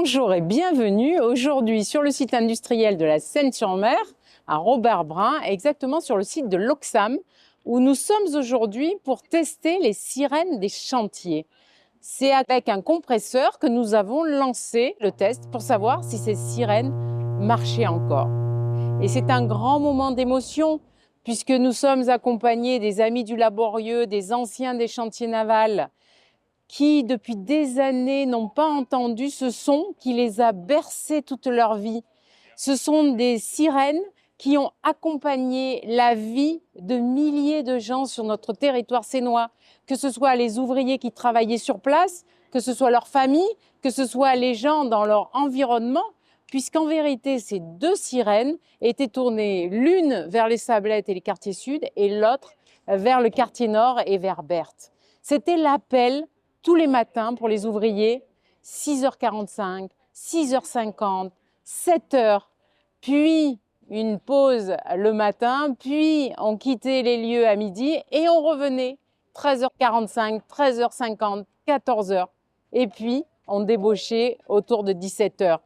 Bonjour et bienvenue aujourd'hui sur le site industriel de la Seine-sur-Mer, à Robert-Brun, exactement sur le site de l'Oxam, où nous sommes aujourd'hui pour tester les sirènes des chantiers. C'est avec un compresseur que nous avons lancé le test pour savoir si ces sirènes marchaient encore. Et c'est un grand moment d'émotion puisque nous sommes accompagnés des amis du laborieux, des anciens des chantiers navals, qui, depuis des années, n'ont pas entendu ce son qui les a bercés toute leur vie. Ce sont des sirènes qui ont accompagné la vie de milliers de gens sur notre territoire sénois, que ce soit les ouvriers qui travaillaient sur place, que ce soit leurs familles, que ce soit les gens dans leur environnement, puisqu'en vérité, ces deux sirènes étaient tournées l'une vers les Sablettes et les quartiers sud et l'autre vers le quartier nord et vers Berthe. C'était l'appel tous les matins pour les ouvriers, 6h45, 6h50, 7h, puis une pause le matin, puis on quittait les lieux à midi et on revenait 13h45, 13h50, 14h. Et puis on débauchait autour de 17h.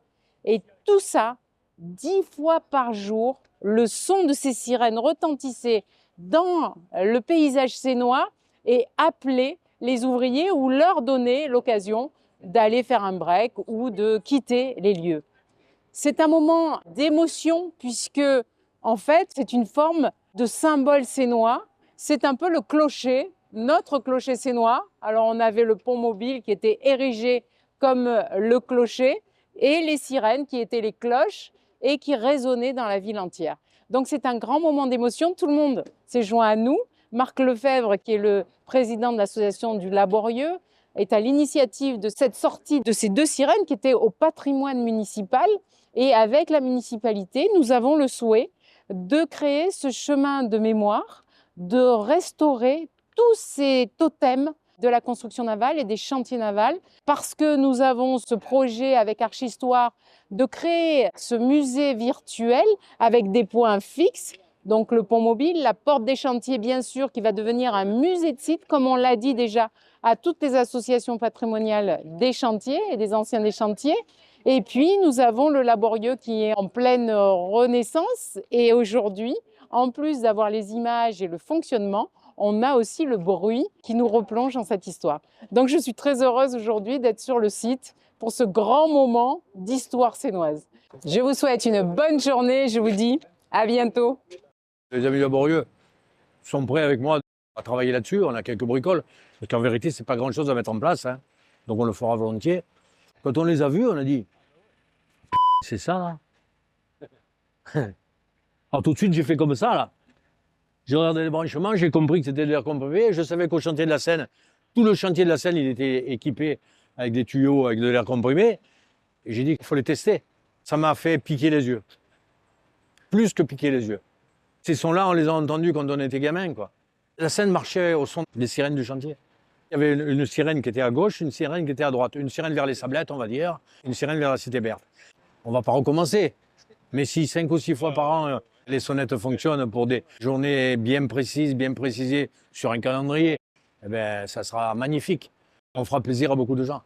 Et tout ça, 10 fois par jour, le son de ces sirènes retentissait dans le paysage sénois et appelait les ouvriers ou leur donner l'occasion d'aller faire un break ou de quitter les lieux. C'est un moment d'émotion puisque, en fait, c'est une forme de symbole sénois. C'est un peu le clocher, notre clocher sénois. Alors, on avait le pont mobile qui était érigé comme le clocher et les sirènes qui étaient les cloches et qui résonnaient dans la ville entière. Donc, c'est un grand moment d'émotion. Tout le monde s'est joint à nous. Marc Lefebvre, qui est le président de l'association du Laborieux, est à l'initiative de cette sortie de ces deux sirènes qui étaient au patrimoine municipal. Et avec la municipalité, nous avons le souhait de créer ce chemin de mémoire, de restaurer tous ces totems de la construction navale et des chantiers navals, parce que nous avons ce projet avec Archistoire de créer ce musée virtuel avec des points fixes. Donc le pont mobile, la porte des chantiers bien sûr qui va devenir un musée de site comme on l'a dit déjà à toutes les associations patrimoniales des chantiers et des anciens des chantiers. Et puis nous avons le laborieux qui est en pleine renaissance et aujourd'hui, en plus d'avoir les images et le fonctionnement, on a aussi le bruit qui nous replonge dans cette histoire. Donc je suis très heureuse aujourd'hui d'être sur le site pour ce grand moment d'histoire sénoise. Je vous souhaite une bonne journée, je vous dis à bientôt. Les amis laborieux sont prêts avec moi à travailler là-dessus. On a quelques bricoles. Parce qu'en vérité, ce n'est pas grand-chose à mettre en place. Hein. Donc on le fera volontiers. Quand on les a vus, on a dit « c'est ça, là ?» Alors tout de suite, j'ai fait comme ça, là. J'ai regardé les branchements, j'ai compris que c'était de l'air comprimé. Je savais qu'au chantier de la Seine, tout le chantier de la Seine, il était équipé avec des tuyaux, avec de l'air comprimé. Et j'ai dit qu'il faut les tester. Ça m'a fait piquer les yeux. Plus que piquer les yeux. Ces sons-là, on les a entendus quand on était gamin, quoi. La Seine marchait au son des sirènes du chantier. Il y avait une sirène qui était à gauche, une sirène qui était à droite. Une sirène vers les Sablettes, on va dire, une sirène vers la Cité Berthe. On ne va pas recommencer. Mais si 5 ou 6 fois par an, les sonnettes fonctionnent pour des journées bien précises, bien précisées sur un calendrier, eh bien, ça sera magnifique. On fera plaisir à beaucoup de gens.